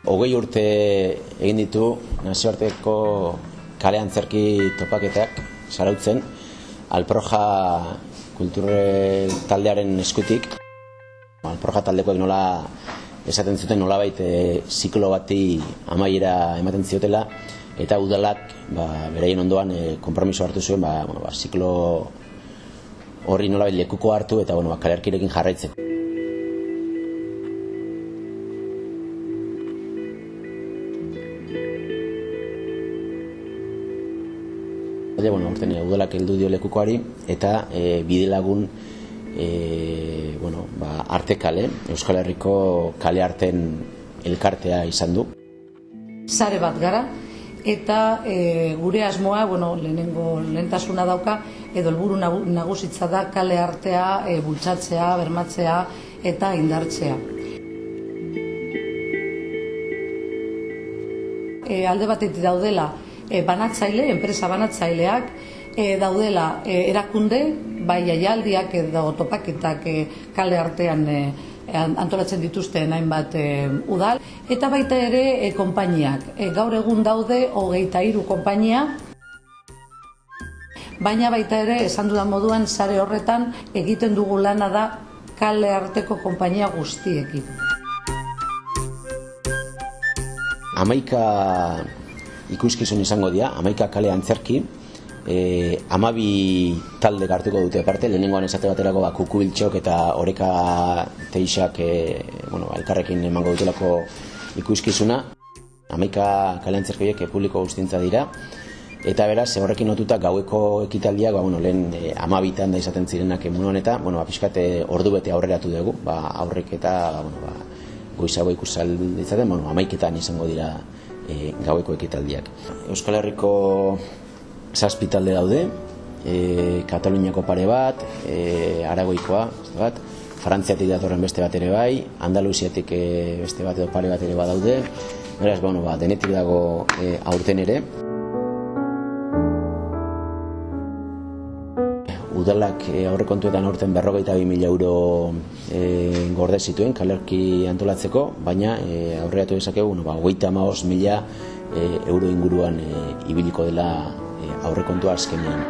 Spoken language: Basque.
20 urte egin ditu nazioarteko kale antzerki topaketak sarautzen Alproja kulturel taldearen eskutik. Alproja taldekoek nola esaten zuten nolabait ziklo bati amaiera ematen ziotela eta udalak beraien ondoan konpromiso hartu zuen ziklo horri nolabait lekuko hartu eta kalearkirekin jarraitzeko. Horten udalak heldu dio lekukoari eta bidelagun arte kale, Euskal Herriko kale arten elkartea izan du. Sare bat gara eta gure asmoa, lehentasuna dauka edo helburu nagusitza da kale artea bultzatzea, bermatzea eta indartzea. Alde batetik daudela enpresa banatzaileak, daudela erakunde, bai jaialdiak edo topaketak kale artean antolatzen dituzten hainbat udal, eta baita ere konpainiak. Gaur egun daude 23 konpainia, baina baita ere, esan dudan moduan, sare horretan egiten dugu lana da kale arteko konpainia guztiekin. 11 ikuskizun izango dira, 11 kale antzerki, 12 talde hartuko dute aparte, lehenengoan esate baterako kukubiltxok eta oreka teixak elkarrekin emango dutelako ikuskizuna. 11 kale antzerki horiek publiko guztientza dira, eta beraz, horrekin lotuta gaueko ekitaldiak, lehen 12 da izaten zirenak emun honetan, pixkat ordu bete aurreratu dugu, aurrek eta goizago ikusal ditzaten, 11etan izango dira gaueko ekitaldiak. Euskal Herriko 7 talde daude, Kataluniako pare bat, Aragoikoa bat, Frantziatik datorren beste bat ere bai, Andaluziatik beste bat edo pare bat ere badaude, beraz, denetik dago aurten ere. Udalak aurrekontuetan aurten 42.000 euro gorde zituen kalearki antolatzeko, baina aurreratu dezakegu 35.000 euro inguruan ibiliko dela aurrekontua azkenean.